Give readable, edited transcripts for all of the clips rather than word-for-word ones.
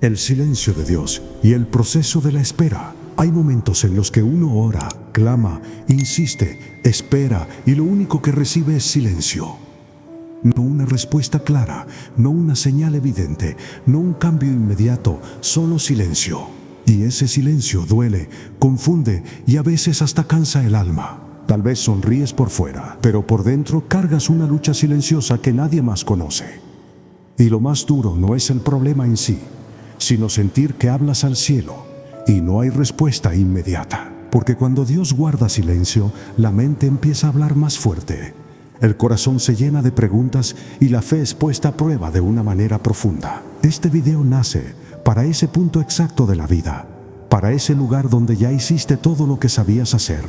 El silencio de Dios y el proceso de la espera. Hay momentos en los que uno ora, clama, insiste, espera y lo único que recibe es silencio. No una respuesta clara, no una señal evidente, no un cambio inmediato, solo silencio. Y ese silencio duele, confunde y a veces hasta cansa el alma. Tal vez sonríes por fuera, pero por dentro cargas una lucha silenciosa que nadie más conoce. Y lo más duro no es el problema en sí, sino sentir que hablas al cielo y no hay respuesta inmediata. Porque cuando Dios guarda silencio, la mente empieza a hablar más fuerte. El corazón se llena de preguntas y la fe es puesta a prueba de una manera profunda. Este video nace para ese punto exacto de la vida, para ese lugar donde ya hiciste todo lo que sabías hacer,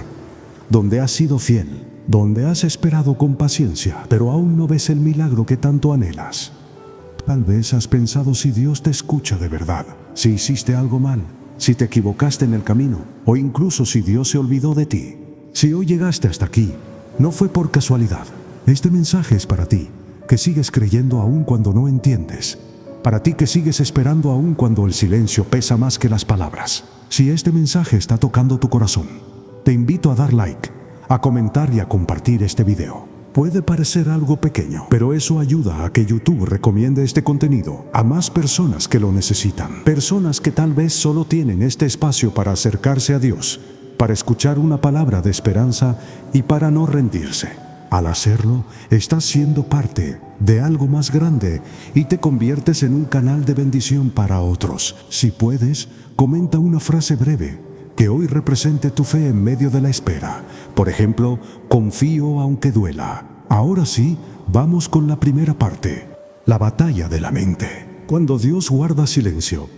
donde has sido fiel, donde has esperado con paciencia, pero aún no ves el milagro que tanto anhelas. Tal vez has pensado si Dios te escucha de verdad, si hiciste algo mal, si te equivocaste en el camino, o incluso si Dios se olvidó de ti. Si hoy llegaste hasta aquí, no fue por casualidad. Este mensaje es para ti, que sigues creyendo aún cuando no entiendes. Para ti que sigues esperando aún cuando el silencio pesa más que las palabras. Si este mensaje está tocando tu corazón, te invito a dar like, a comentar y a compartir este video. Puede parecer algo pequeño, pero eso ayuda a que YouTube recomiende este contenido a más personas que lo necesitan. Personas que tal vez solo tienen este espacio para acercarse a Dios, para escuchar una palabra de esperanza y para no rendirse. Al hacerlo, estás siendo parte de algo más grande y te conviertes en un canal de bendición para otros. Si puedes, comenta una frase breve que hoy represente tu fe en medio de la espera. Por ejemplo, confío aunque duela. Ahora sí, vamos con la primera parte, la batalla de la mente. Cuando Dios guarda silencio,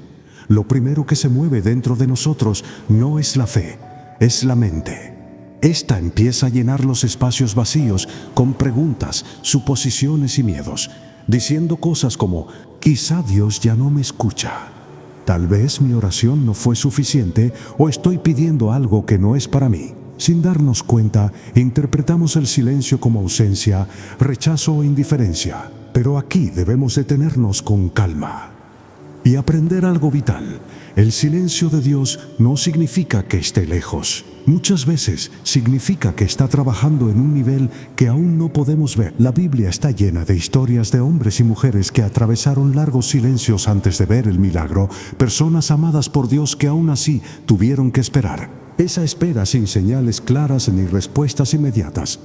lo primero que se mueve dentro de nosotros no es la fe, es la mente. Esta empieza a llenar los espacios vacíos con preguntas, suposiciones y miedos, diciendo cosas como, quizá Dios ya no me escucha. Tal vez mi oración no fue suficiente o estoy pidiendo algo que no es para mí. Sin darnos cuenta, interpretamos el silencio como ausencia, rechazo o indiferencia. Pero aquí debemos detenernos con calma y aprender algo vital. El silencio de Dios no significa que esté lejos. Muchas veces significa que está trabajando en un nivel que aún no podemos ver. La Biblia está llena de historias de hombres y mujeres que atravesaron largos silencios antes de ver el milagro, personas amadas por Dios que aún así tuvieron que esperar. Esa espera sin señales claras ni respuestas inmediatas.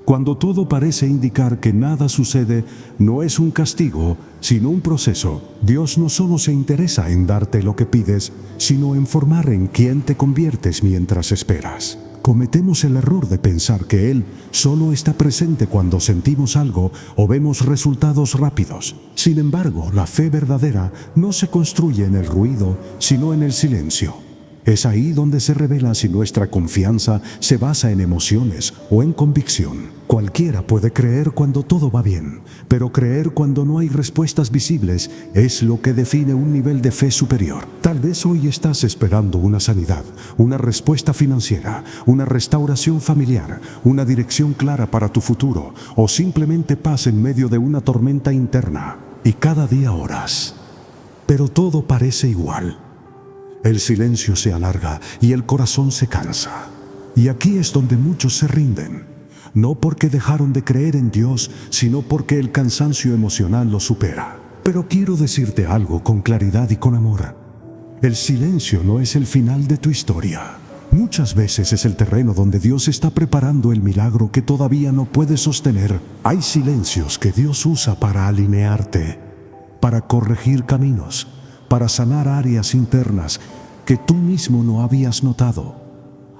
Cuando todo parece indicar que nada sucede, no es un castigo, sino un proceso. Dios no solo se interesa en darte lo que pides, sino en formar en quién te conviertes mientras esperas. Cometemos el error de pensar que Él solo está presente cuando sentimos algo o vemos resultados rápidos. Sin embargo, la fe verdadera no se construye en el ruido, sino en el silencio. Es ahí donde se revela si nuestra confianza se basa en emociones o en convicción. Cualquiera puede creer cuando todo va bien, pero creer cuando no hay respuestas visibles es lo que define un nivel de fe superior. Tal vez hoy estás esperando una sanidad, una respuesta financiera, una restauración familiar, una dirección clara para tu futuro o simplemente paz en medio de una tormenta interna. Y cada día oras, pero todo parece igual. El silencio se alarga y el corazón se cansa. Y aquí es donde muchos se rinden, no porque dejaron de creer en Dios, sino porque el cansancio emocional los supera. Pero quiero decirte algo con claridad y con amor. El silencio no es el final de tu historia. Muchas veces es el terreno donde Dios está preparando el milagro que todavía no puedes sostener. Hay silencios que Dios usa para alinearte, para corregir caminos, para sanar áreas internas que tú mismo no habías notado.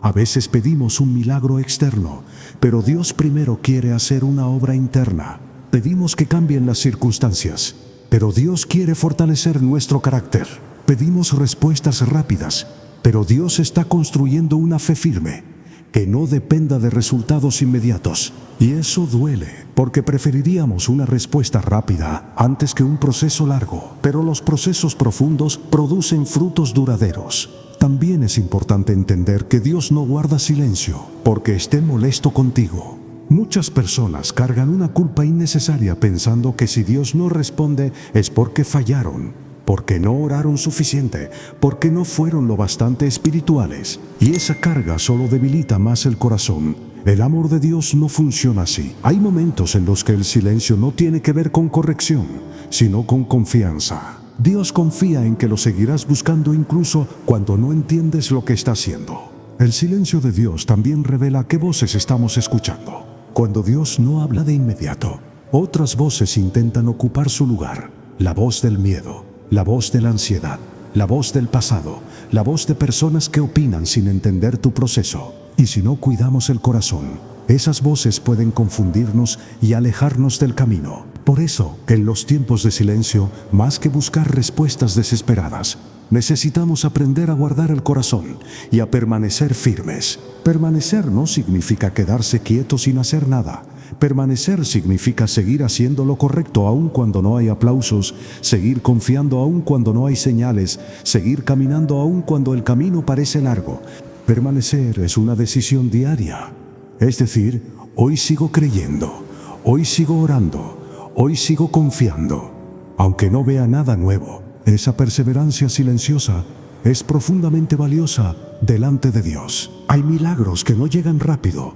A veces pedimos un milagro externo, pero Dios primero quiere hacer una obra interna. Pedimos que cambien las circunstancias, pero Dios quiere fortalecer nuestro carácter. Pedimos respuestas rápidas, pero Dios está construyendo una fe firme, que no dependa de resultados inmediatos. Y eso duele, porque preferiríamos una respuesta rápida antes que un proceso largo. Pero los procesos profundos producen frutos duraderos. También es importante entender que Dios no guarda silencio porque esté molesto contigo. Muchas personas cargan una culpa innecesaria pensando que si Dios no responde es porque fallaron. porque no oraron suficiente, porque no fueron lo bastante espirituales. Y esa carga solo debilita más el corazón. El amor de Dios no funciona así. Hay momentos en los que el silencio no tiene que ver con corrección, sino con confianza. Dios confía en que lo seguirás buscando incluso cuando no entiendes lo que está haciendo. El silencio de Dios también revela qué voces estamos escuchando. Cuando Dios no habla de inmediato, otras voces intentan ocupar su lugar. La voz del miedo, la voz de la ansiedad, la voz del pasado, la voz de personas que opinan sin entender tu proceso. Y si no cuidamos el corazón, esas voces pueden confundirnos y alejarnos del camino. Por eso, en los tiempos de silencio, más que buscar respuestas desesperadas, necesitamos aprender a guardar el corazón y a permanecer firmes. Permanecer no significa quedarse quieto sin hacer nada. Permanecer significa seguir haciendo lo correcto aun cuando no hay aplausos, seguir confiando aun cuando no hay señales, seguir caminando aun cuando el camino parece largo. Permanecer es una decisión diaria. Es decir, hoy sigo creyendo, hoy sigo orando, hoy sigo confiando, aunque no vea nada nuevo. Esa perseverancia silenciosa es profundamente valiosa delante de Dios. Hay milagros que no llegan rápido,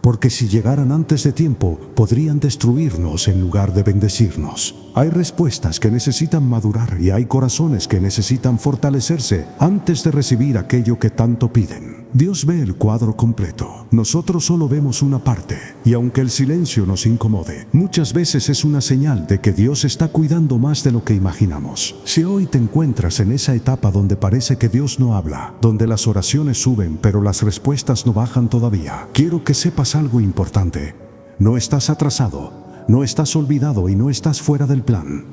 porque si llegaran antes de tiempo, podrían destruirnos en lugar de bendecirnos. Hay respuestas que necesitan madurar y hay corazones que necesitan fortalecerse antes de recibir aquello que tanto piden. Dios ve el cuadro completo. Nosotros solo vemos una parte. Y aunque el silencio nos incomode, muchas veces es una señal de que Dios está cuidando más de lo que imaginamos. Si hoy te encuentras en esa etapa donde parece que Dios no habla, donde las oraciones suben pero las respuestas no bajan todavía, quiero que sepas algo importante. No estás atrasado, no estás olvidado y no estás fuera del plan.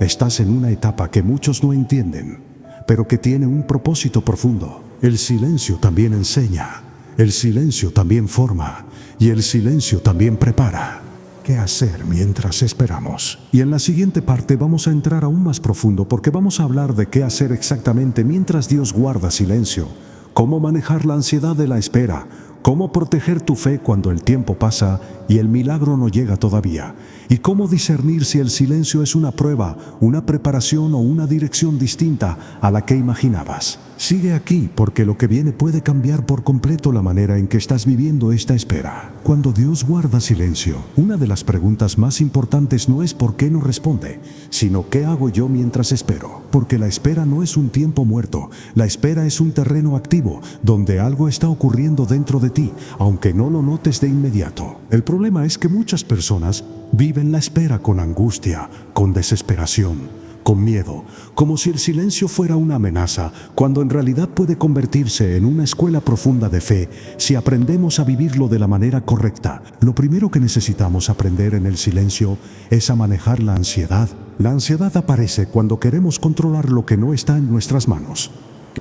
Estás en una etapa que muchos no entienden, pero que tiene un propósito profundo. El silencio también enseña, el silencio también forma y el silencio también prepara. ¿Qué hacer mientras esperamos? Y en la siguiente parte vamos a entrar aún más profundo porque vamos a hablar de qué hacer exactamente mientras Dios guarda silencio, cómo manejar la ansiedad de la espera, cómo proteger tu fe cuando el tiempo pasa y el milagro no llega todavía, y cómo discernir si el silencio es una prueba, una preparación o una dirección distinta a la que imaginabas. Sigue aquí porque lo que viene puede cambiar por completo la manera en que estás viviendo esta espera. Cuando Dios guarda silencio, una de las preguntas más importantes no es por qué no responde, sino qué hago yo mientras espero. Porque la espera no es un tiempo muerto, la espera es un terreno activo, donde algo está ocurriendo dentro de ti, aunque no lo notes de inmediato. El problema es que muchas personas viven la espera con angustia, con desesperación, con miedo, como si el silencio fuera una amenaza, cuando en realidad puede convertirse en una escuela profunda de fe si aprendemos a vivirlo de la manera correcta. Lo primero que necesitamos aprender en el silencio es a manejar la ansiedad. La ansiedad aparece cuando queremos controlar lo que no está en nuestras manos.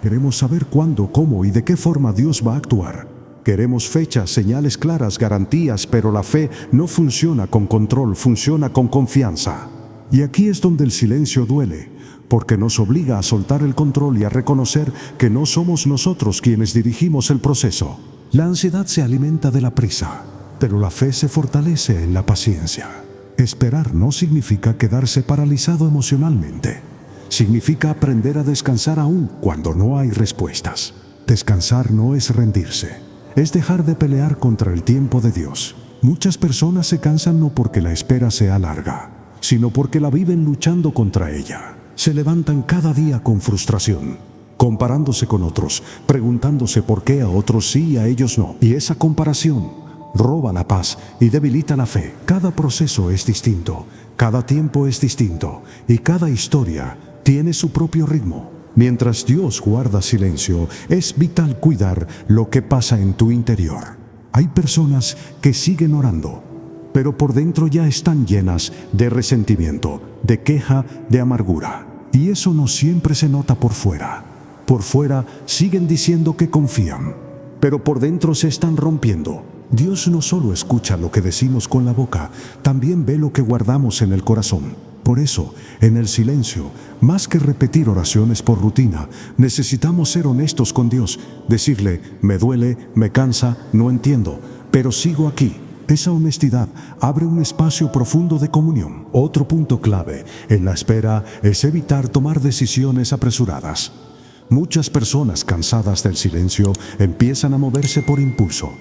Queremos saber cuándo, cómo y de qué forma Dios va a actuar. Queremos fechas, señales claras, garantías, pero la fe no funciona con control, funciona con confianza. Y aquí es donde el silencio duele, porque nos obliga a soltar el control y a reconocer que no somos nosotros quienes dirigimos el proceso. La ansiedad se alimenta de la prisa, pero la fe se fortalece en la paciencia. Esperar no significa quedarse paralizado emocionalmente. Significa aprender a descansar aún cuando no hay respuestas. Descansar no es rendirse, es dejar de pelear contra el tiempo de Dios. Muchas personas se cansan no porque la espera sea larga, sino porque la viven luchando contra ella. Se levantan cada día con frustración, comparándose con otros, preguntándose por qué a otros sí y a ellos no. Y esa comparación roba la paz y debilita la fe. Cada proceso es distinto, cada tiempo es distinto y cada historia tiene su propio ritmo. Mientras Dios guarda silencio, es vital cuidar lo que pasa en tu interior. Hay personas que siguen orando, pero por dentro ya están llenas de resentimiento, de queja, de amargura. Y eso no siempre se nota por fuera. Por fuera siguen diciendo que confían, pero por dentro se están rompiendo. Dios no solo escucha lo que decimos con la boca, también ve lo que guardamos en el corazón. Por eso, en el silencio, más que repetir oraciones por rutina, necesitamos ser honestos con Dios, decirle, me duele, me cansa, no entiendo, pero sigo aquí. Esa honestidad abre un espacio profundo de comunión. Otro punto clave en la espera es evitar tomar decisiones apresuradas. Muchas personas cansadas del silencio empiezan a moverse por impulso.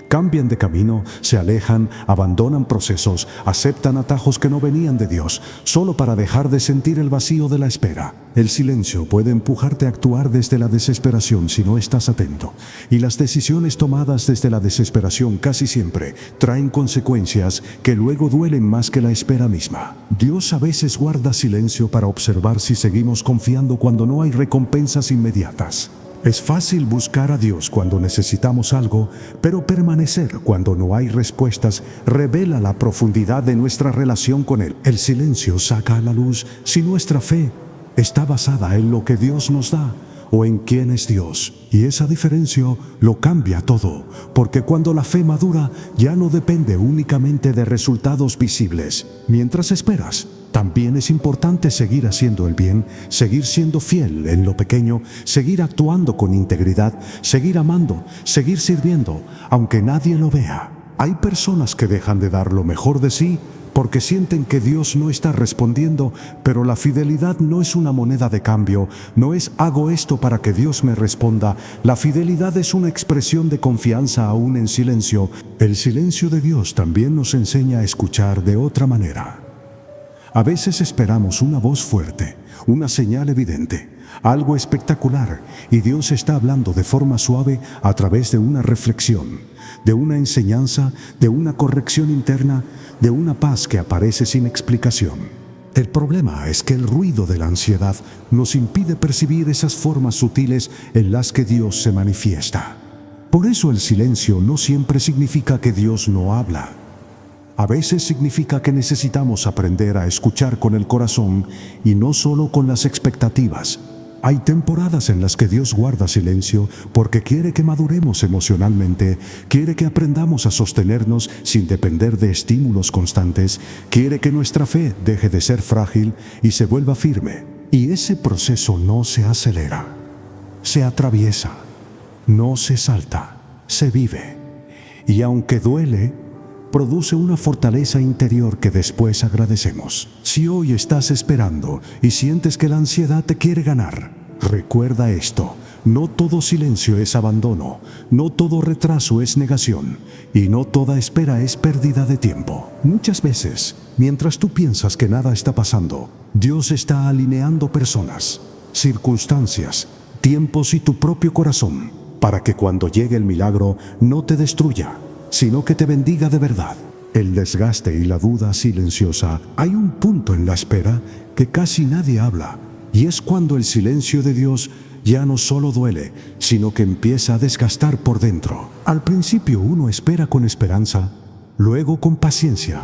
Cambian de camino, se alejan, abandonan procesos, aceptan atajos que no venían de Dios, solo para dejar de sentir el vacío de la espera. El silencio puede empujarte a actuar desde la desesperación si no estás atento. Y las decisiones tomadas desde la desesperación casi siempre traen consecuencias que luego duelen más que la espera misma. Dios a veces guarda silencio para observar si seguimos confiando cuando no hay recompensas inmediatas. Es fácil buscar a Dios cuando necesitamos algo, pero permanecer cuando no hay respuestas revela la profundidad de nuestra relación con Él. El silencio saca a la luz si nuestra fe está basada en lo que Dios nos da o en quién es Dios. Y esa diferencia lo cambia todo, porque cuando la fe madura ya no depende únicamente de resultados visibles. Mientras esperas, también es importante seguir haciendo el bien, seguir siendo fiel en lo pequeño, seguir actuando con integridad, seguir amando, seguir sirviendo, aunque nadie lo vea. Hay personas que dejan de dar lo mejor de sí porque sienten que Dios no está respondiendo, pero la fidelidad no es una moneda de cambio, no es hago esto para que Dios me responda. La fidelidad es una expresión de confianza aún en silencio. El silencio de Dios también nos enseña a escuchar de otra manera. A veces esperamos una voz fuerte, una señal evidente, algo espectacular, y Dios está hablando de forma suave a través de una reflexión, de una enseñanza, de una corrección interna, de una paz que aparece sin explicación. El problema es que el ruido de la ansiedad nos impide percibir esas formas sutiles en las que Dios se manifiesta. Por eso el silencio no siempre significa que Dios no habla. A veces significa que necesitamos aprender a escuchar con el corazón y no solo con las expectativas. Hay temporadas en las que Dios guarda silencio porque quiere que maduremos emocionalmente, quiere que aprendamos a sostenernos sin depender de estímulos constantes, quiere que nuestra fe deje de ser frágil y se vuelva firme. Y ese proceso no se acelera, se atraviesa, no se salta, se vive. Y aunque duele, produce una fortaleza interior que después agradecemos. Si hoy estás esperando y sientes que la ansiedad te quiere ganar, recuerda esto: no todo silencio es abandono, no todo retraso es negación, y no toda espera es pérdida de tiempo. Muchas veces, mientras tú piensas que nada está pasando, Dios está alineando personas, circunstancias, tiempos y tu propio corazón, para que cuando llegue el milagro no te destruya, sino que te bendiga de verdad. El desgaste y la duda silenciosa. Hay un punto en la espera que casi nadie habla, y es cuando el silencio de Dios ya no solo duele, sino que empieza a desgastar por dentro. Al principio uno espera con esperanza, luego con paciencia,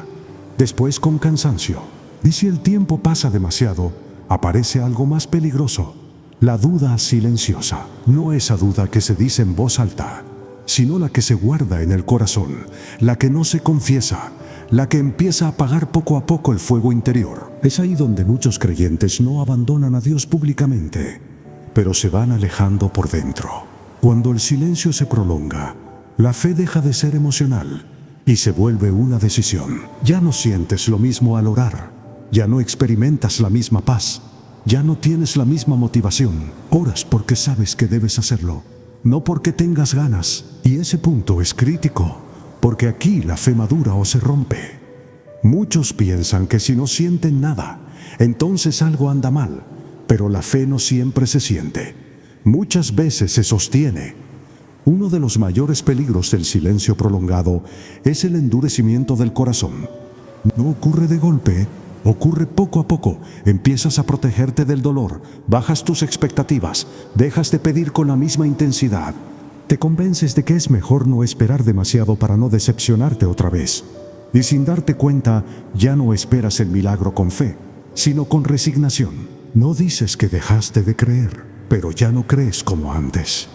después con cansancio. Y si el tiempo pasa demasiado, aparece algo más peligroso: la duda silenciosa. No esa duda que se dice en voz alta, sino la que se guarda en el corazón, la que no se confiesa, la que empieza a apagar poco a poco el fuego interior. Es ahí donde muchos creyentes no abandonan a Dios públicamente, pero se van alejando por dentro. Cuando el silencio se prolonga, la fe deja de ser emocional y se vuelve una decisión. Ya no sientes lo mismo al orar, ya no experimentas la misma paz, ya no tienes la misma motivación. Oras porque sabes que debes hacerlo, no porque tengas ganas. Y ese punto es crítico, porque aquí la fe madura o se rompe. Muchos piensan que si no sienten nada, entonces algo anda mal, pero la fe no siempre se siente. Muchas veces se sostiene. Uno de los mayores peligros del silencio prolongado es el endurecimiento del corazón. No ocurre de golpe, ocurre poco a poco. Empiezas a protegerte del dolor, bajas tus expectativas, dejas de pedir con la misma intensidad. Te convences de que es mejor no esperar demasiado para no decepcionarte otra vez. Y sin darte cuenta, ya no esperas el milagro con fe, sino con resignación. No dices que dejaste de creer, pero ya no crees como antes.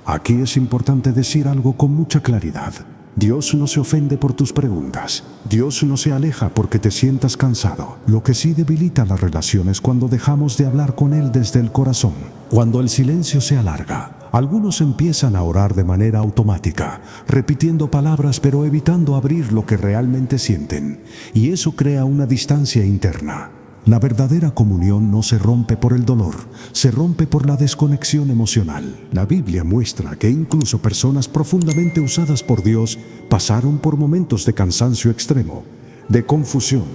Aquí es importante decir algo con mucha claridad. Dios no se ofende por tus preguntas. Dios no se aleja porque te sientas cansado. Lo que sí debilita la relación es cuando dejamos de hablar con Él desde el corazón. Cuando el silencio se alarga, Algunos empiezan a orar de manera automática, repitiendo palabras pero evitando abrir lo que realmente sienten, y eso crea una distancia interna. La verdadera comunión no se rompe por el dolor, se rompe por la desconexión emocional. La Biblia muestra que incluso personas profundamente usadas por Dios pasaron por momentos de cansancio extremo, de confusión,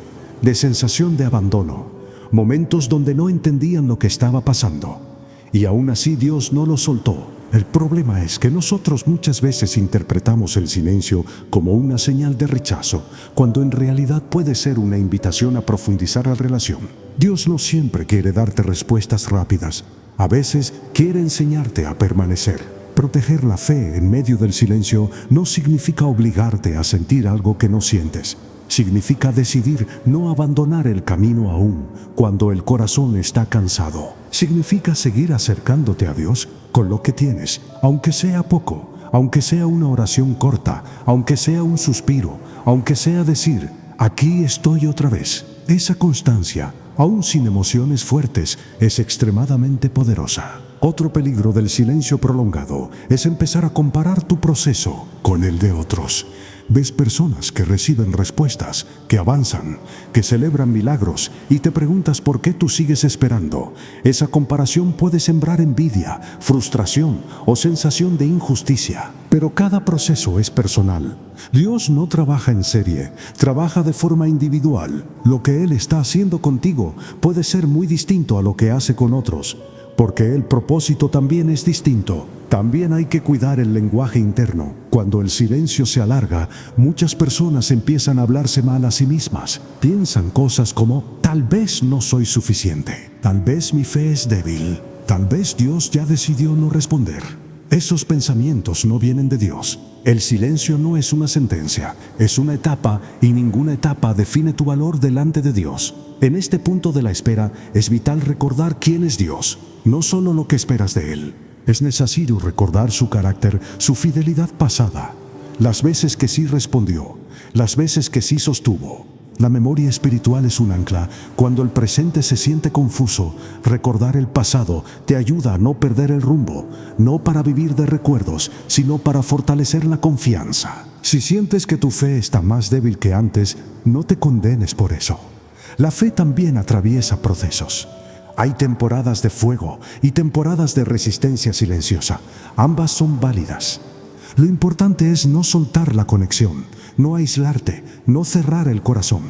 de sensación de abandono, momentos donde no entendían lo que estaba pasando. Y aún así Dios no los soltó. El problema es que nosotros muchas veces interpretamos el silencio como una señal de rechazo, cuando en realidad puede ser una invitación a profundizar la relación. Dios no siempre quiere darte respuestas rápidas. A veces quiere enseñarte a permanecer. Proteger la fe en medio del silencio no significa obligarte a sentir algo que no sientes. Significa decidir no abandonar el camino aún cuando el corazón está cansado. Significa seguir acercándote a Dios con lo que tienes, aunque sea poco, aunque sea una oración corta, aunque sea un suspiro, aunque sea decir, aquí estoy otra vez. Esa constancia, aún sin emociones fuertes, es extremadamente poderosa. Otro peligro del silencio prolongado es empezar a comparar tu proceso con el de otros. Ves personas que reciben respuestas, que avanzan, que celebran milagros y te preguntas por qué tú sigues esperando. Esa comparación puede sembrar envidia, frustración o sensación de injusticia. Pero cada proceso es personal. Dios no trabaja en serie, trabaja de forma individual. Lo que Él está haciendo contigo puede ser muy distinto a lo que hace con otros, porque el propósito también es distinto. También hay que cuidar el lenguaje interno. Cuando el silencio se alarga, muchas personas empiezan a hablarse mal a sí mismas. Piensan cosas como, tal vez no soy suficiente, tal vez mi fe es débil, tal vez Dios ya decidió no responder. Esos pensamientos no vienen de Dios. El silencio no es una sentencia, es una etapa y ninguna etapa define tu valor delante de Dios. En este punto de la espera es vital recordar quién es Dios, no solo lo que esperas de Él. Es necesario recordar su carácter, su fidelidad pasada, las veces que sí respondió, las veces que sí sostuvo. La memoria espiritual es un ancla. Cuando el presente se siente confuso, recordar el pasado te ayuda a no perder el rumbo, no para vivir de recuerdos, sino para fortalecer la confianza. Si sientes que tu fe está más débil que antes, no te condenes por eso. La fe también atraviesa procesos. Hay temporadas de fuego y temporadas de resistencia silenciosa. Ambas son válidas. Lo importante es no soltar la conexión, no aislarte, no cerrar el corazón.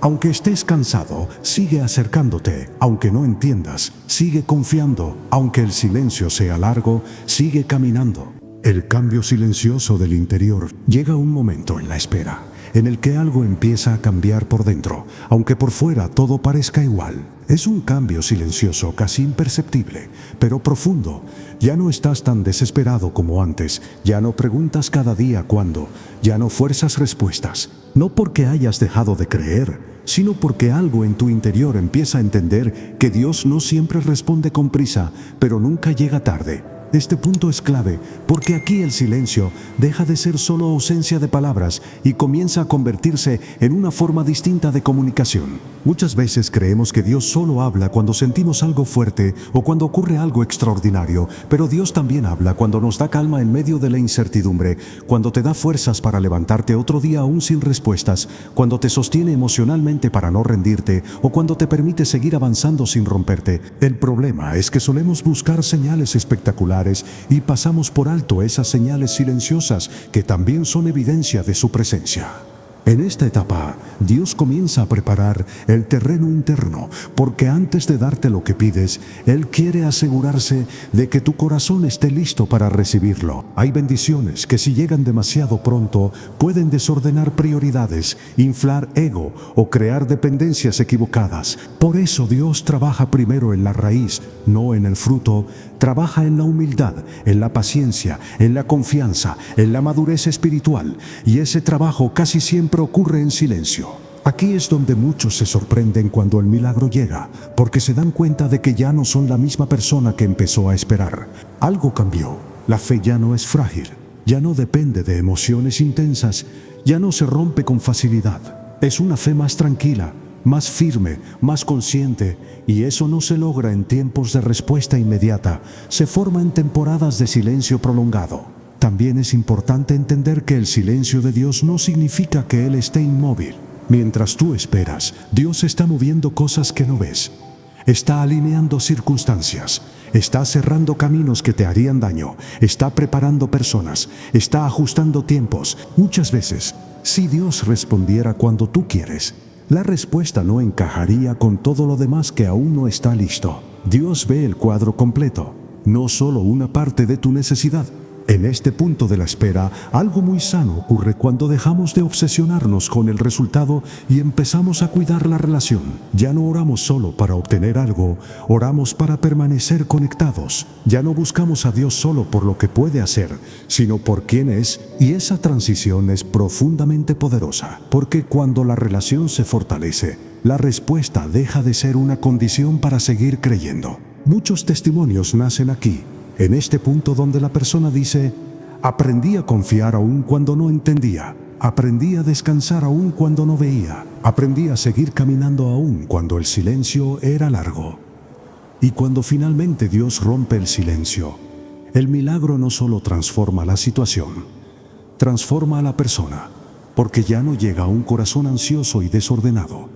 Aunque estés cansado, sigue acercándote. Aunque no entiendas, sigue confiando. Aunque el silencio sea largo, sigue caminando. El cambio silencioso del interior llega un momento en la espera, en el que algo empieza a cambiar por dentro, aunque por fuera todo parezca igual. Es un cambio silencioso, casi imperceptible, pero profundo. Ya no estás tan desesperado como antes, ya no preguntas cada día cuándo, ya no fuerzas respuestas. No porque hayas dejado de creer, sino porque algo en tu interior empieza a entender que Dios no siempre responde con prisa, pero nunca llega tarde. Este punto es clave porque aquí el silencio deja de ser solo ausencia de palabras y comienza a convertirse en una forma distinta de comunicación. Muchas veces creemos que Dios solo habla cuando sentimos algo fuerte o cuando ocurre algo extraordinario, pero Dios también habla cuando nos da calma en medio de la incertidumbre, cuando te da fuerzas para levantarte otro día aún sin respuestas, cuando te sostiene emocionalmente para no rendirte o cuando te permite seguir avanzando sin romperte. El problema es que solemos buscar señales espectaculares y pasamos por alto esas señales silenciosas que también son evidencia de su presencia. En esta etapa, Dios comienza a preparar el terreno interno, porque antes de darte lo que pides, Él quiere asegurarse de que tu corazón esté listo para recibirlo. Hay bendiciones que si llegan demasiado pronto, pueden desordenar prioridades, inflar ego o crear dependencias equivocadas. Por eso Dios trabaja primero en la raíz, no en el fruto. Trabaja en la humildad, en la paciencia, en la confianza, en la madurez espiritual, y ese trabajo casi siempre ocurre en silencio. Aquí es donde muchos se sorprenden cuando el milagro llega, porque se dan cuenta de que ya no son la misma persona que empezó a esperar. Algo cambió. La fe ya no es frágil, ya no depende de emociones intensas, ya no se rompe con facilidad. Es una fe más tranquila, más firme, más consciente, y eso no se logra en tiempos de respuesta inmediata, se forma en temporadas de silencio prolongado. También es importante entender que el silencio de Dios no significa que Él esté inmóvil. Mientras tú esperas, Dios está moviendo cosas que no ves. Está alineando circunstancias, está cerrando caminos que te harían daño, está preparando personas, está ajustando tiempos. Muchas veces, si Dios respondiera cuando tú quieres, la respuesta no encajaría con todo lo demás que aún no está listo. Dios ve el cuadro completo, no solo una parte de tu necesidad. En este punto de la espera, algo muy sano ocurre cuando dejamos de obsesionarnos con el resultado y empezamos a cuidar la relación. Ya no oramos solo para obtener algo, oramos para permanecer conectados. Ya no buscamos a Dios solo por lo que puede hacer, sino por quién es, y esa transición es profundamente poderosa, porque cuando la relación se fortalece, la respuesta deja de ser una condición para seguir creyendo. Muchos testimonios nacen aquí, en este punto donde la persona dice: aprendí a confiar aún cuando no entendía, aprendí a descansar aún cuando no veía, aprendí a seguir caminando aún cuando el silencio era largo. Y cuando finalmente Dios rompe el silencio, el milagro no solo transforma la situación, transforma a la persona, porque ya no llega a un corazón ansioso y desordenado,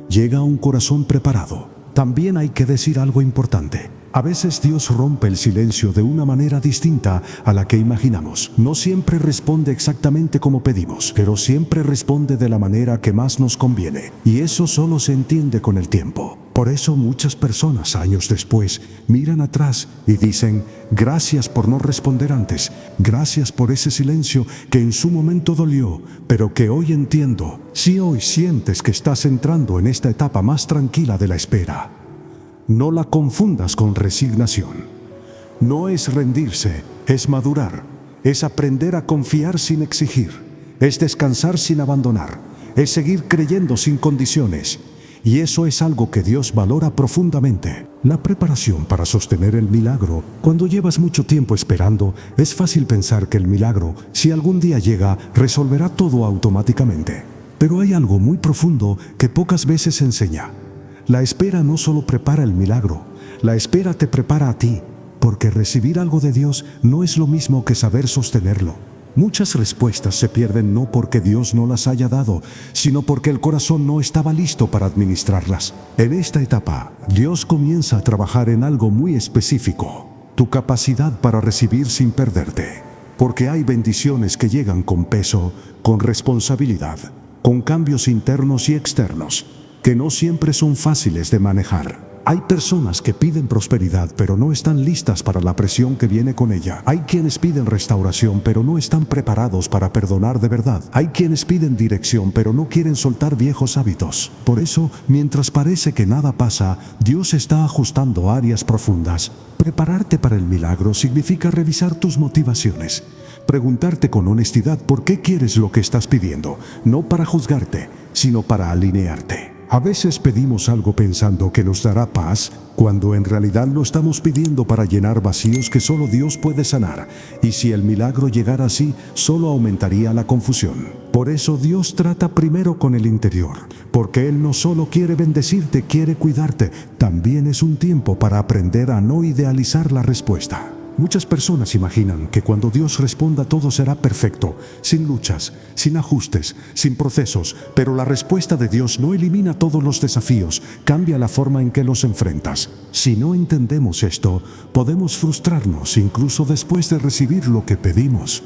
llega a un corazón preparado. También hay que decir algo importante. A veces Dios rompe el silencio de una manera distinta a la que imaginamos. No siempre responde exactamente como pedimos, pero siempre responde de la manera que más nos conviene. Y eso solo se entiende con el tiempo. Por eso muchas personas, años después, miran atrás y dicen: gracias por no responder antes, gracias por ese silencio que en su momento dolió, pero que hoy entiendo. Si hoy sientes que estás entrando en esta etapa más tranquila de la espera, no la confundas con resignación. No es rendirse, es madurar, es aprender a confiar sin exigir, es descansar sin abandonar, es seguir creyendo sin condiciones. Y eso es algo que Dios valora profundamente. La preparación para sostener el milagro. Cuando llevas mucho tiempo esperando, es fácil pensar que el milagro, si algún día llega, resolverá todo automáticamente. Pero hay algo muy profundo que pocas veces se enseña. La espera no solo prepara el milagro, la espera te prepara a ti, porque recibir algo de Dios no es lo mismo que saber sostenerlo. Muchas respuestas se pierden no porque Dios no las haya dado, sino porque el corazón no estaba listo para administrarlas. En esta etapa, Dios comienza a trabajar en algo muy específico: tu capacidad para recibir sin perderte. Porque hay bendiciones que llegan con peso, con responsabilidad, con cambios internos y externos, que no siempre son fáciles de manejar. Hay personas que piden prosperidad pero no están listas para la presión que viene con ella. Hay quienes piden restauración pero no están preparados para perdonar de verdad. Hay quienes piden dirección pero no quieren soltar viejos hábitos. Por eso, mientras parece que nada pasa, Dios está ajustando áreas profundas. Prepararte para el milagro significa revisar tus motivaciones. Preguntarte con honestidad por qué quieres lo que estás pidiendo, no para juzgarte, sino para alinearte. A veces pedimos algo pensando que nos dará paz, cuando en realidad lo estamos pidiendo para llenar vacíos que solo Dios puede sanar. Y si el milagro llegara así, solo aumentaría la confusión. Por eso Dios trata primero con el interior, porque Él no solo quiere bendecirte, quiere cuidarte. También es un tiempo para aprender a no idealizar la respuesta. Muchas personas imaginan que cuando Dios responda todo será perfecto, sin luchas, sin ajustes, sin procesos, pero la respuesta de Dios no elimina todos los desafíos, cambia la forma en que los enfrentas. Si no entendemos esto, podemos frustrarnos incluso después de recibir lo que pedimos.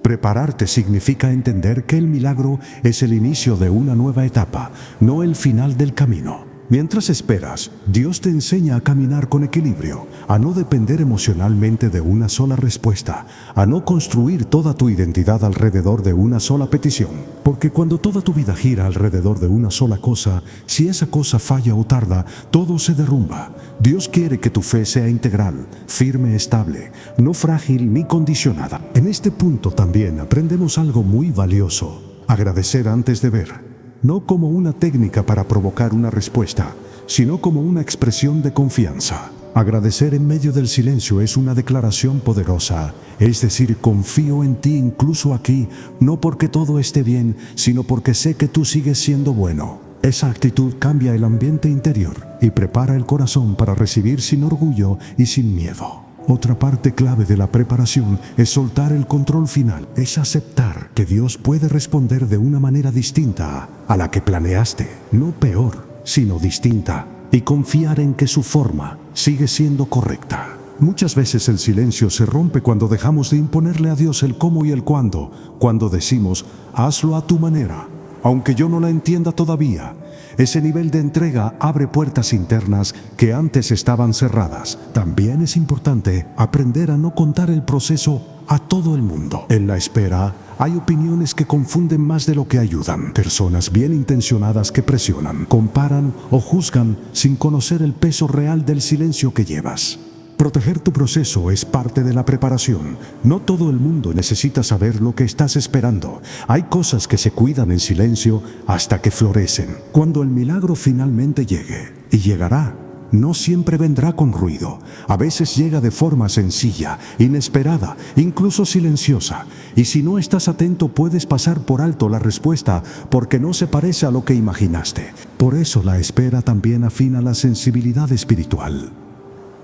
Prepararte significa entender que el milagro es el inicio de una nueva etapa, no el final del camino. Mientras esperas, Dios te enseña a caminar con equilibrio, a no depender emocionalmente de una sola respuesta, a no construir toda tu identidad alrededor de una sola petición. Porque cuando toda tu vida gira alrededor de una sola cosa, si esa cosa falla o tarda, todo se derrumba. Dios quiere que tu fe sea integral, firme, estable, no frágil ni condicionada. En este punto también aprendemos algo muy valioso: agradecer antes de ver. No como una técnica para provocar una respuesta, sino como una expresión de confianza. Agradecer en medio del silencio es una declaración poderosa, es decir, confío en ti incluso aquí, no porque todo esté bien, sino porque sé que tú sigues siendo bueno. Esa actitud cambia el ambiente interior y prepara el corazón para recibir sin orgullo y sin miedo. Otra parte clave de la preparación es soltar el control final, es aceptar que Dios puede responder de una manera distinta a la que planeaste, no peor, sino distinta, y confiar en que su forma sigue siendo correcta. Muchas veces el silencio se rompe cuando dejamos de imponerle a Dios el cómo y el cuándo, cuando decimos, hazlo a tu manera, aunque yo no la entienda todavía. Ese nivel de entrega abre puertas internas que antes estaban cerradas. También es importante aprender a no contar el proceso a todo el mundo. En la espera, hay opiniones que confunden más de lo que ayudan. Personas bien intencionadas que presionan, comparan o juzgan sin conocer el peso real del silencio que llevas. Proteger tu proceso es parte de la preparación. No todo el mundo necesita saber lo que estás esperando. Hay cosas que se cuidan en silencio hasta que florecen. Cuando el milagro finalmente llegue, y llegará, no siempre vendrá con ruido. A veces llega de forma sencilla, inesperada, incluso silenciosa. Y si no estás atento, puedes pasar por alto la respuesta porque no se parece a lo que imaginaste. Por eso la espera también afina la sensibilidad espiritual.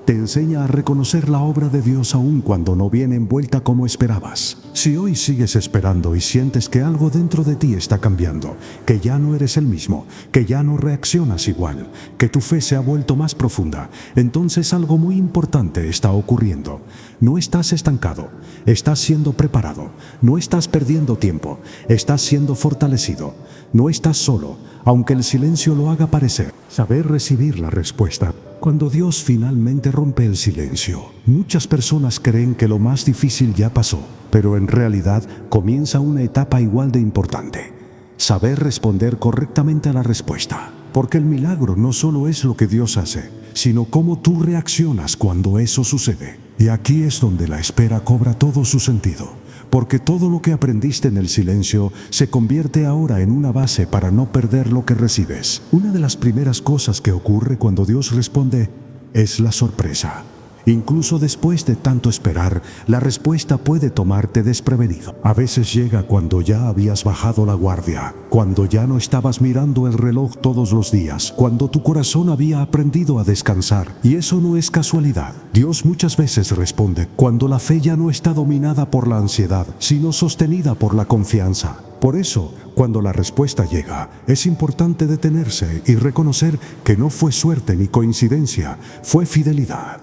Te enseña a reconocer la obra de Dios aun cuando no viene envuelta como esperabas. Si hoy sigues esperando y sientes que algo dentro de ti está cambiando, que ya no eres el mismo, que ya no reaccionas igual, que tu fe se ha vuelto más profunda, entonces algo muy importante está ocurriendo. No estás estancado, estás siendo preparado, no estás perdiendo tiempo, estás siendo fortalecido, no estás solo, aunque el silencio lo haga parecer. Saber recibir la respuesta. Cuando Dios finalmente rompe el silencio, muchas personas creen que lo más difícil ya pasó, pero en realidad comienza una etapa igual de importante. Saber responder correctamente a la respuesta. Porque el milagro no solo es lo que Dios hace, sino cómo tú reaccionas cuando eso sucede. Y aquí es donde la espera cobra todo su sentido. Porque todo lo que aprendiste en el silencio se convierte ahora en una base para no perder lo que recibes. Una de las primeras cosas que ocurre cuando Dios responde es la sorpresa. Incluso después de tanto esperar, la respuesta puede tomarte desprevenido. A veces llega cuando ya habías bajado la guardia, cuando ya no estabas mirando el reloj todos los días, cuando tu corazón había aprendido a descansar. Y eso no es casualidad. Dios muchas veces responde cuando la fe ya no está dominada por la ansiedad, sino sostenida por la confianza. Por eso, cuando la respuesta llega, es importante detenerse y reconocer que no fue suerte ni coincidencia, fue fidelidad.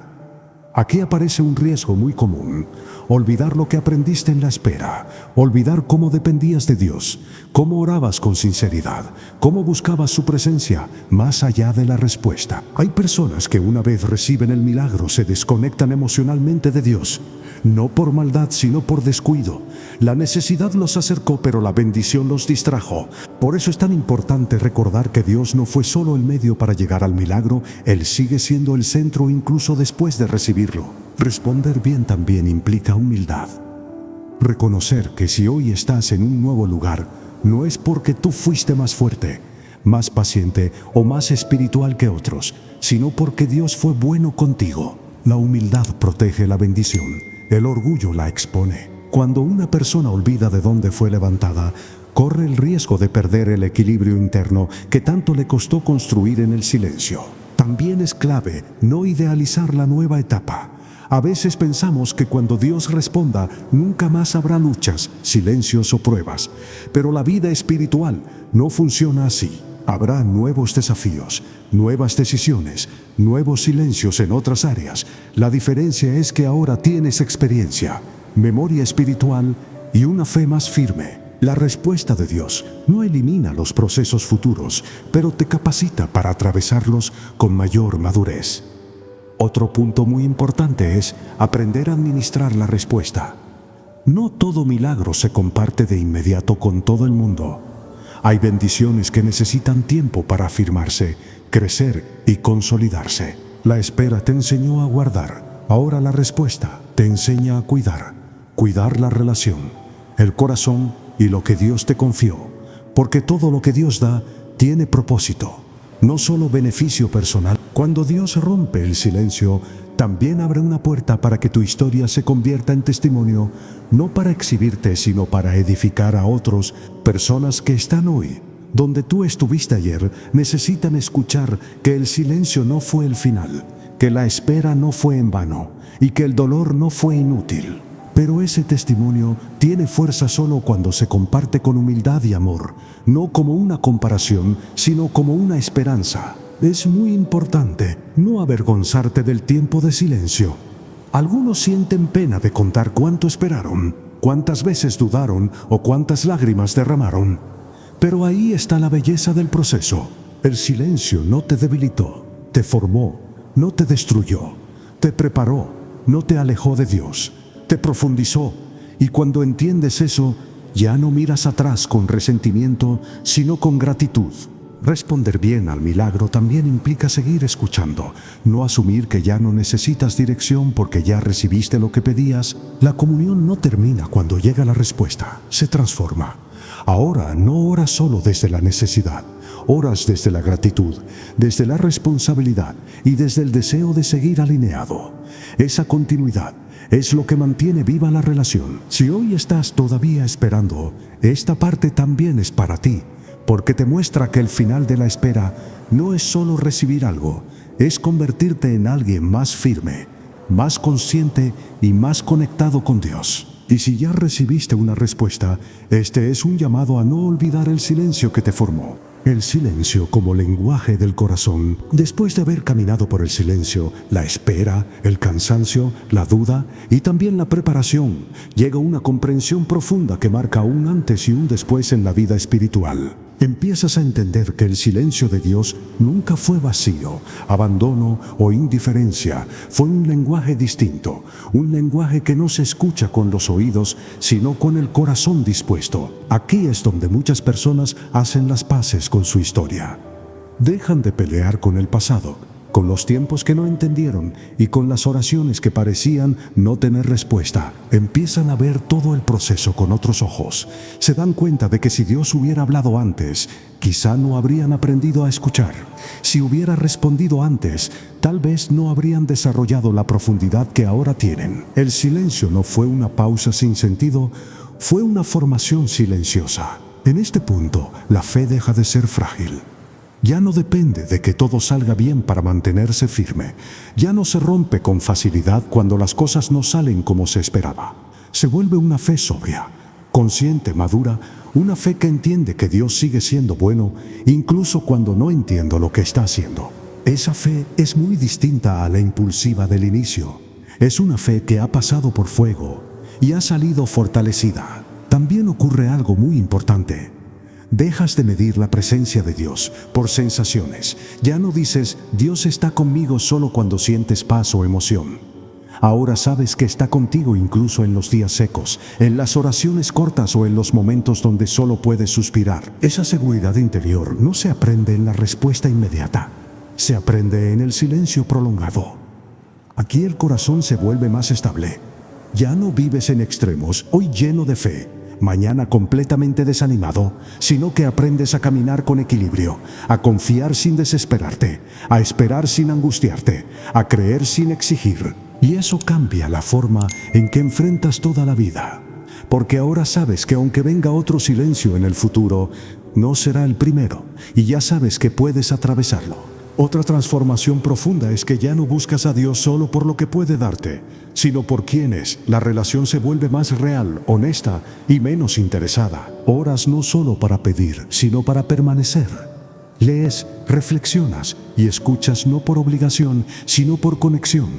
Aquí aparece un riesgo muy común: olvidar lo que aprendiste en la espera, olvidar cómo dependías de Dios, cómo orabas con sinceridad, cómo buscabas su presencia más allá de la respuesta. Hay personas que una vez reciben el milagro se desconectan emocionalmente de Dios, no por maldad sino por descuido. La necesidad los acercó, pero la bendición los distrajo. Por eso es tan importante recordar que Dios no fue solo el medio para llegar al milagro, Él sigue siendo el centro incluso después de recibirlo. Responder bien también implica humildad. Reconocer que si hoy estás en un nuevo lugar, no es porque tú fuiste más fuerte, más paciente o más espiritual que otros, sino porque Dios fue bueno contigo. La humildad protege la bendición, el orgullo la expone. Cuando una persona olvida de dónde fue levantada, corre el riesgo de perder el equilibrio interno que tanto le costó construir en el silencio. También es clave no idealizar la nueva etapa. A veces pensamos que cuando Dios responda, nunca más habrá luchas, silencios o pruebas. Pero la vida espiritual no funciona así. Habrá nuevos desafíos, nuevas decisiones, nuevos silencios en otras áreas. La diferencia es que ahora tienes experiencia, memoria espiritual y una fe más firme. La respuesta de Dios no elimina los procesos futuros, pero te capacita para atravesarlos con mayor madurez. Otro punto muy importante es aprender a administrar la respuesta. No todo milagro se comparte de inmediato con todo el mundo. Hay bendiciones que necesitan tiempo para afirmarse, crecer y consolidarse. La espera te enseñó a guardar. Ahora la respuesta te enseña a cuidar. Cuidar la relación, el corazón y lo que Dios te confió. Porque todo lo que Dios da tiene propósito, no solo beneficio personal. Cuando Dios rompe el silencio, también abre una puerta para que tu historia se convierta en testimonio, no para exhibirte, sino para edificar a otros, personas que están hoy donde tú estuviste ayer, necesitan escuchar que el silencio no fue el final, que la espera no fue en vano y que el dolor no fue inútil. Pero ese testimonio tiene fuerza solo cuando se comparte con humildad y amor, no como una comparación, sino como una esperanza. Es muy importante no avergonzarte del tiempo de silencio. Algunos sienten pena de contar cuánto esperaron, cuántas veces dudaron o cuántas lágrimas derramaron. Pero ahí está la belleza del proceso. El silencio no te debilitó, te formó, no te destruyó, te preparó, no te alejó de Dios, te profundizó. Y cuando entiendes eso, ya no miras atrás con resentimiento, sino con gratitud. Responder bien al milagro también implica seguir escuchando, no asumir que ya no necesitas dirección porque ya recibiste lo que pedías. La comunión no termina cuando llega la respuesta, se transforma. Ahora no oras solo desde la necesidad, oras desde la gratitud, desde la responsabilidad y desde el deseo de seguir alineado. Esa continuidad es lo que mantiene viva la relación. Si hoy estás todavía esperando, esta parte también es para ti, porque te muestra que el final de la espera no es solo recibir algo, es convertirte en alguien más firme, más consciente y más conectado con Dios. Y si ya recibiste una respuesta, este es un llamado a no olvidar el silencio que te formó. El silencio como lenguaje del corazón. Después de haber caminado por el silencio, la espera, el cansancio, la duda y también la preparación, llega una comprensión profunda que marca un antes y un después en la vida espiritual. Empiezas a entender que el silencio de Dios nunca fue vacío, abandono o indiferencia. Fue un lenguaje distinto, un lenguaje que no se escucha con los oídos, sino con el corazón dispuesto. Aquí es donde muchas personas hacen las paces con su historia. Dejan de pelear con el pasado, con los tiempos que no entendieron y con las oraciones que parecían no tener respuesta. Empiezan a ver todo el proceso con otros ojos. Se dan cuenta de que si Dios hubiera hablado antes, quizá no habrían aprendido a escuchar. Si hubiera respondido antes, tal vez no habrían desarrollado la profundidad que ahora tienen. El silencio no fue una pausa sin sentido, fue una formación silenciosa. En este punto, la fe deja de ser frágil. Ya no depende de que todo salga bien para mantenerse firme. Ya no se rompe con facilidad cuando las cosas no salen como se esperaba. Se vuelve una fe sobria, consciente, madura, una fe que entiende que Dios sigue siendo bueno, incluso cuando no entiendo lo que está haciendo. Esa fe es muy distinta a la impulsiva del inicio. Es una fe que ha pasado por fuego y ha salido fortalecida. También ocurre algo muy importante. Dejas de medir la presencia de Dios por sensaciones. Ya no dices, Dios está conmigo solo cuando sientes paz o emoción. Ahora sabes que está contigo incluso en los días secos, en las oraciones cortas o en los momentos donde solo puedes suspirar. Esa seguridad interior no se aprende en la respuesta inmediata, se aprende en el silencio prolongado. Aquí el corazón se vuelve más estable. Ya no vives en extremos, hoy lleno de fe, mañana completamente desanimado, sino que aprendes a caminar con equilibrio, a confiar sin desesperarte, a esperar sin angustiarte, a creer sin exigir. Y eso cambia la forma en que enfrentas toda la vida. Porque ahora sabes que aunque venga otro silencio en el futuro, no será el primero, y ya sabes que puedes atravesarlo. Otra transformación profunda es que ya no buscas a Dios solo por lo que puede darte, sino por quién es. La relación se vuelve más real, honesta y menos interesada. Oras no solo para pedir, sino para permanecer. Lees, reflexionas y escuchas no por obligación, sino por conexión.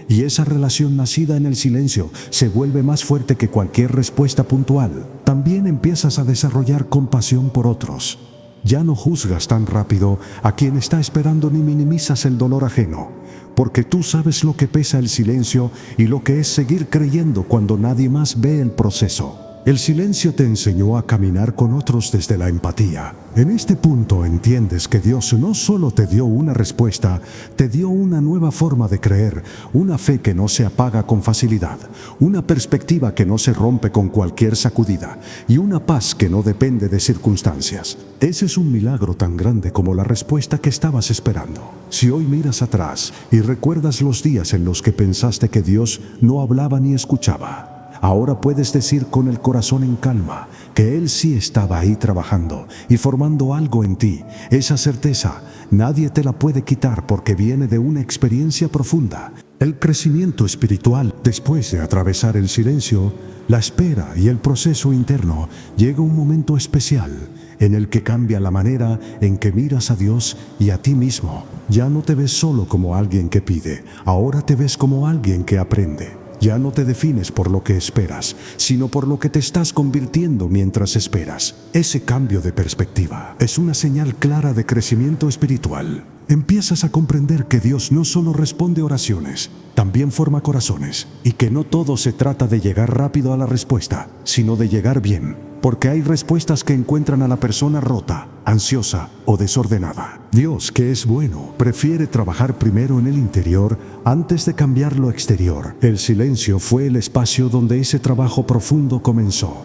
Y esa relación nacida en el silencio se vuelve más fuerte que cualquier respuesta puntual. También empiezas a desarrollar compasión por otros. Ya no juzgas tan rápido a quien está esperando ni minimizas el dolor ajeno, porque tú sabes lo que pesa el silencio y lo que es seguir creyendo cuando nadie más ve el proceso. El silencio te enseñó a caminar con otros desde la empatía. En este punto entiendes que Dios no solo te dio una respuesta, te dio una nueva forma de creer, una fe que no se apaga con facilidad, una perspectiva que no se rompe con cualquier sacudida y una paz que no depende de circunstancias. Ese es un milagro tan grande como la respuesta que estabas esperando. Si hoy miras atrás y recuerdas los días en los que pensaste que Dios no hablaba ni escuchaba, Ahora puedes decir con el corazón en calma que Él sí estaba ahí trabajando y formando algo en ti. Esa certeza nadie te la puede quitar porque viene de una experiencia profunda. El crecimiento espiritual, después de atravesar el silencio, la espera y el proceso interno, llega un momento especial en el que cambia la manera en que miras a Dios y a ti mismo. Ya no te ves solo como alguien que pide, ahora te ves como alguien que aprende. Ya no te defines por lo que esperas, sino por lo que te estás convirtiendo mientras esperas. Ese cambio de perspectiva es una señal clara de crecimiento espiritual. Empiezas a comprender que Dios no solo responde oraciones, también forma corazones, y que no todo se trata de llegar rápido a la respuesta, sino de llegar bien, porque hay respuestas que encuentran a la persona rota, ansiosa o desordenada. Dios, que es bueno, prefiere trabajar primero en el interior antes de cambiar lo exterior. El silencio fue el espacio donde ese trabajo profundo comenzó.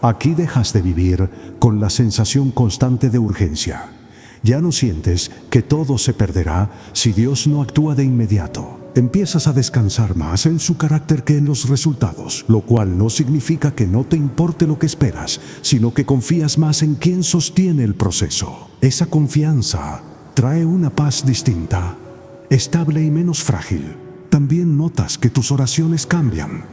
Aquí dejas de vivir con la sensación constante de urgencia. Ya no sientes que todo se perderá si Dios no actúa de inmediato. Empiezas a descansar más en su carácter que en los resultados, lo cual no significa que no te importe lo que esperas, sino que confías más en quien sostiene el proceso. Esa confianza trae una paz distinta, estable y menos frágil. También notas que tus oraciones cambian.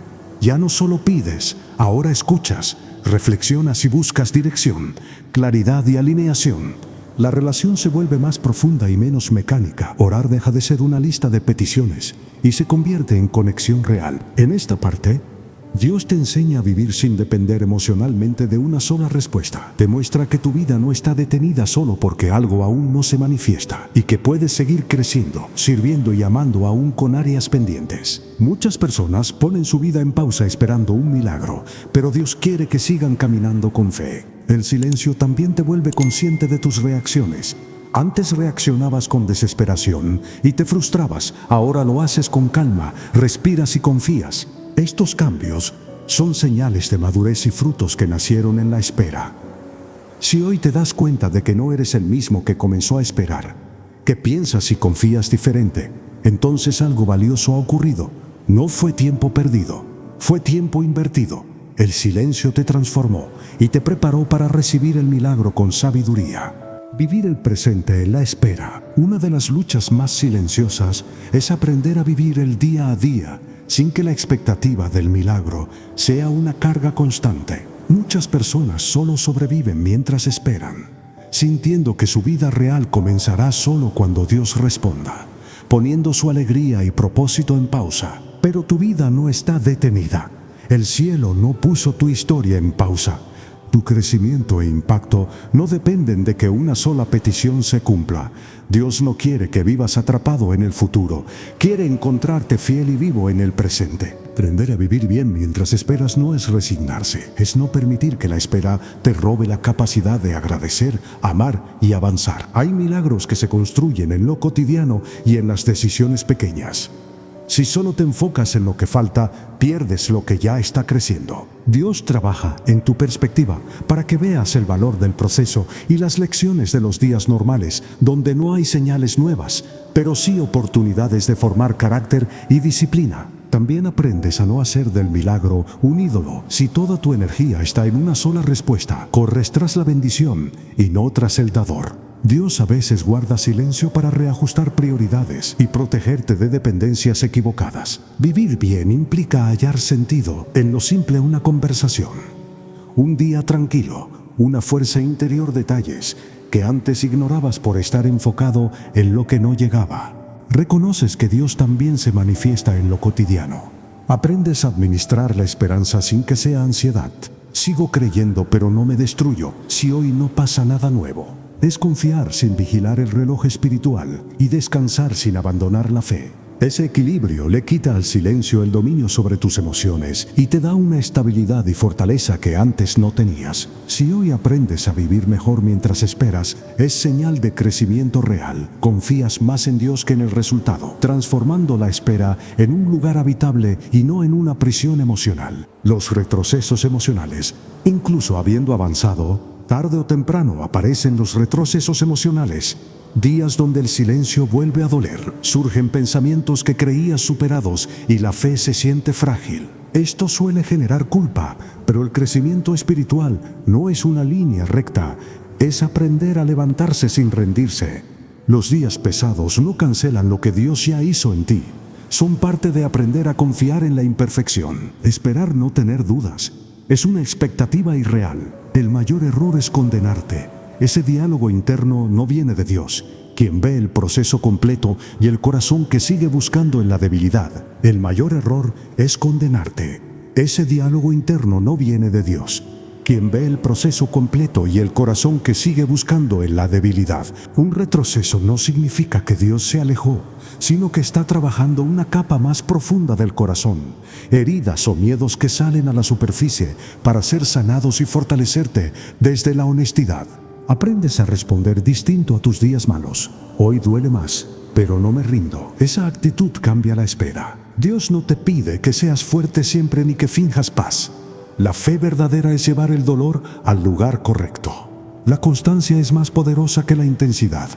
Ya no solo pides, ahora escuchas, reflexionas y buscas dirección, claridad y alineación. La relación se vuelve más profunda y menos mecánica. Orar deja de ser una lista de peticiones y se convierte en conexión real. En esta parte, Dios te enseña a vivir sin depender emocionalmente de una sola respuesta. Te muestra que tu vida no está detenida solo porque algo aún no se manifiesta y que puedes seguir creciendo, sirviendo y amando aún con áreas pendientes. Muchas personas ponen su vida en pausa esperando un milagro, pero Dios quiere que sigan caminando con fe. El silencio también te vuelve consciente de tus reacciones. Antes reaccionabas con desesperación y te frustrabas. Ahora lo haces con calma, respiras y confías. Estos cambios son señales de madurez y frutos que nacieron en la espera. Si hoy te das cuenta de que no eres el mismo que comenzó a esperar, que piensas y confías diferente, entonces algo valioso ha ocurrido. No fue tiempo perdido, fue tiempo invertido. El silencio te transformó y te preparó para recibir el milagro con sabiduría. Vivir el presente en la espera. Una de las luchas más silenciosas es aprender a vivir el día a día sin que la expectativa del milagro sea una carga constante. Muchas personas solo sobreviven mientras esperan, sintiendo que su vida real comenzará solo cuando Dios responda, poniendo su alegría y propósito en pausa. Pero tu vida no está detenida. El cielo no puso tu historia en pausa. Tu crecimiento e impacto no dependen de que una sola petición se cumpla. Dios no quiere que vivas atrapado en el futuro. Quiere encontrarte fiel y vivo en el presente. Aprender a vivir bien mientras esperas no es resignarse. Es no permitir que la espera te robe la capacidad de agradecer, amar y avanzar. Hay milagros que se construyen en lo cotidiano y en las decisiones pequeñas. Si solo te enfocas en lo que falta, pierdes lo que ya está creciendo. Dios trabaja en tu perspectiva para que veas el valor del proceso y las lecciones de los días normales, donde no hay señales nuevas, pero sí oportunidades de formar carácter y disciplina. También aprendes a no hacer del milagro un ídolo. Si toda tu energía está en una sola respuesta, corres tras la bendición y no tras el dador. Dios a veces guarda silencio para reajustar prioridades y protegerte de dependencias equivocadas. Vivir bien implica hallar sentido en lo simple una conversación, un día tranquilo, una fuerza interior, detalles que antes ignorabas por estar enfocado en lo que no llegaba. Reconoces que Dios también se manifiesta en lo cotidiano. Aprendes a administrar la esperanza sin que sea ansiedad. Sigo creyendo, pero no me destruyo si hoy no pasa nada nuevo. Es confiar sin vigilar el reloj espiritual y descansar sin abandonar la fe. Ese equilibrio le quita al silencio el dominio sobre tus emociones y te da una estabilidad y fortaleza que antes no tenías. Si hoy aprendes a vivir mejor mientras esperas, es señal de crecimiento real. Confías más en Dios que en el resultado, transformando la espera en un lugar habitable y no en una prisión emocional. Los retrocesos emocionales, incluso habiendo avanzado, tarde o temprano aparecen los retrocesos emocionales, días donde el silencio vuelve a doler, surgen pensamientos que creías superados y la fe se siente frágil. Esto suele generar culpa, pero el crecimiento espiritual no es una línea recta, es aprender a levantarse sin rendirse. Los días pesados no cancelan lo que Dios ya hizo en ti. Son parte de aprender a confiar en la imperfección. Esperar no tener dudas. Es una expectativa irreal. El mayor error es condenarte. Ese diálogo interno no viene de Dios, quien ve el proceso completo y el corazón que sigue buscando en la debilidad. El mayor error es condenarte. Ese diálogo interno no viene de Dios, quien ve el proceso completo y el corazón que sigue buscando en la debilidad. Un retroceso no significa que Dios se alejó, sino que está trabajando una capa más profunda del corazón, heridas o miedos que salen a la superficie para ser sanados y fortalecerte desde la honestidad. Aprendes a responder distinto a tus días malos. Hoy duele más, pero no me rindo. Esa actitud cambia la espera. Dios no te pide que seas fuerte siempre ni que finjas paz. La fe verdadera es llevar el dolor al lugar correcto. La constancia es más poderosa que la intensidad.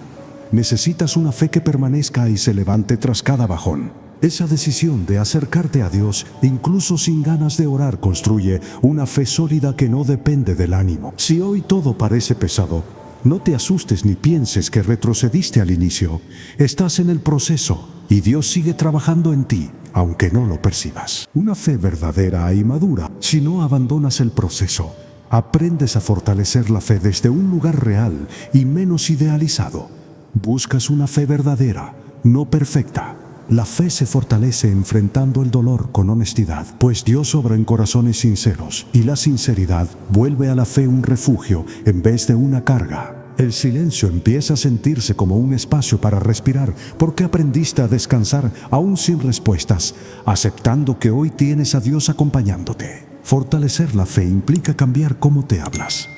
Necesitas una fe que permanezca y se levante tras cada bajón. Esa decisión de acercarte a Dios, incluso sin ganas de orar, construye una fe sólida que no depende del ánimo. Si hoy todo parece pesado, no te asustes ni pienses que retrocediste al inicio. Estás en el proceso y Dios sigue trabajando en ti, aunque no lo percibas. Una fe verdadera y madura, si no abandonas el proceso, aprendes a fortalecer la fe desde un lugar real y menos idealizado. Buscas una fe verdadera, no perfecta. La fe se fortalece enfrentando el dolor con honestidad, pues Dios obra en corazones sinceros y la sinceridad vuelve a la fe un refugio en vez de una carga. El silencio empieza a sentirse como un espacio para respirar porque aprendiste a descansar aún sin respuestas, aceptando que hoy tienes a Dios acompañándote. Fortalecer la fe implica cambiar cómo te hablas.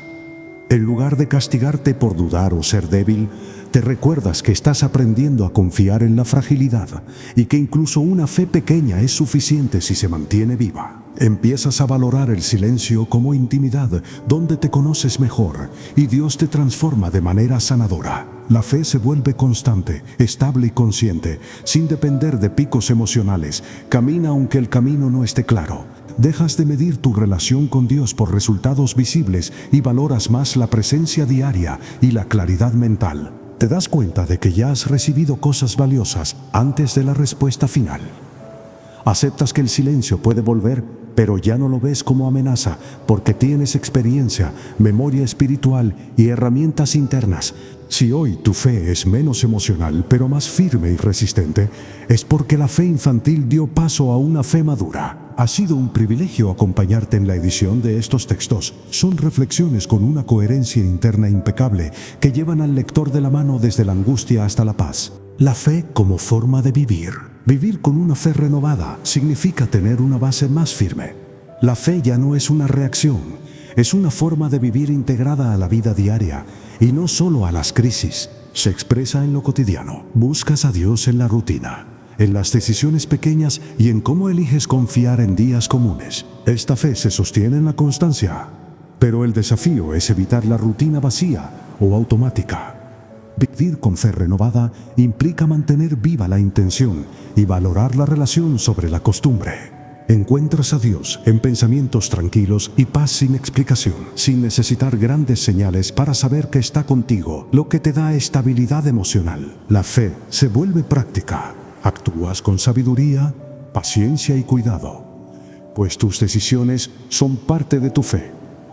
En lugar de castigarte por dudar o ser débil, te recuerdas que estás aprendiendo a confiar en la fragilidad y que incluso una fe pequeña es suficiente si se mantiene viva. Empiezas a valorar el silencio como intimidad, donde te conoces mejor y Dios te transforma de manera sanadora. La fe se vuelve constante, estable y consciente, sin depender de picos emocionales. Camina aunque el camino no esté claro. Dejas de medir tu relación con Dios por resultados visibles y valoras más la presencia diaria y la claridad mental. Te das cuenta de que ya has recibido cosas valiosas antes de la respuesta final. Aceptas que el silencio puede volver, pero ya no lo ves como amenaza porque tienes experiencia, memoria espiritual y herramientas internas. Si hoy tu fe es menos emocional, pero más firme y resistente, es porque la fe infantil dio paso a una fe madura. Ha sido un privilegio acompañarte en la edición de estos textos. Son reflexiones con una coherencia interna impecable que llevan al lector de la mano desde la angustia hasta la paz. La fe como forma de vivir. Vivir con una fe renovada significa tener una base más firme. La fe ya no es una reacción, es una forma de vivir integrada a la vida diaria y no solo a las crisis. Se expresa en lo cotidiano. Buscas a Dios en la rutina, en las decisiones pequeñas y en cómo eliges confiar en días comunes. Esta fe se sostiene en la constancia, pero el desafío es evitar la rutina vacía o automática. Vivir con fe renovada implica mantener viva la intención y valorar la relación sobre la costumbre. Encuentras a Dios en pensamientos tranquilos y paz sin explicación, sin necesitar grandes señales para saber que está contigo, lo que te da estabilidad emocional. La fe se vuelve práctica. Actúas con sabiduría, paciencia y cuidado, pues tus decisiones son parte de tu fe.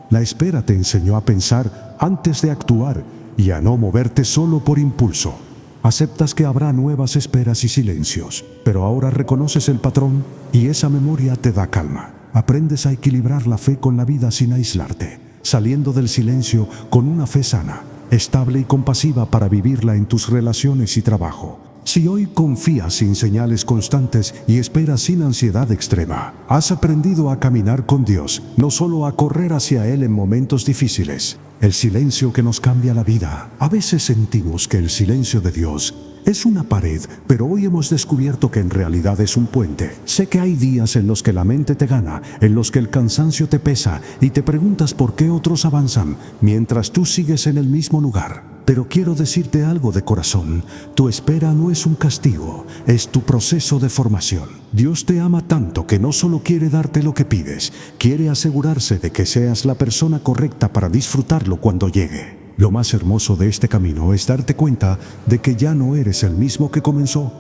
La espera te enseñó a pensar antes de actuar y a no moverte solo por impulso. Aceptas que habrá nuevas esperas y silencios, pero ahora reconoces el patrón y esa memoria te da calma. Aprendes a equilibrar la fe con la vida sin aislarte, saliendo del silencio con una fe sana, estable y compasiva para vivirla en tus relaciones y trabajo. Si hoy confías sin señales constantes y esperas sin ansiedad extrema, has aprendido a caminar con Dios, no solo a correr hacia Él en momentos difíciles. El silencio que nos cambia la vida. A veces sentimos que el silencio de Dios es una pared, pero hoy hemos descubierto que en realidad es un puente. Sé que hay días en los que la mente te gana, en los que el cansancio te pesa y te preguntas por qué otros avanzan mientras tú sigues en el mismo lugar. Pero quiero decirte algo de corazón, tu espera no es un castigo, es tu proceso de formación. Dios te ama tanto que no solo quiere darte lo que pides, quiere asegurarse de que seas la persona correcta para disfrutarlo cuando llegue. Lo más hermoso de este camino es darte cuenta de que ya no eres el mismo que comenzó.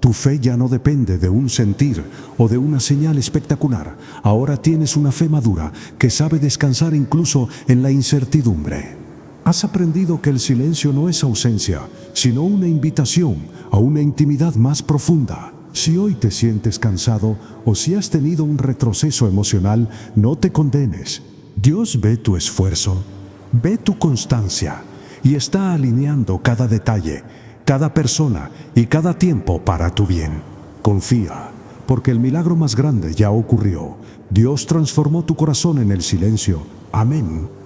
Tu fe ya no depende de un sentir o de una señal espectacular. Ahora tienes una fe madura que sabe descansar incluso en la incertidumbre. Has aprendido que el silencio no es ausencia, sino una invitación a una intimidad más profunda. Si hoy te sientes cansado o si has tenido un retroceso emocional, no te condenes. Dios ve tu esfuerzo, ve tu constancia y está alineando cada detalle, cada persona y cada tiempo para tu bien. Confía, porque el milagro más grande ya ocurrió. Dios transformó tu corazón en el silencio. Amén.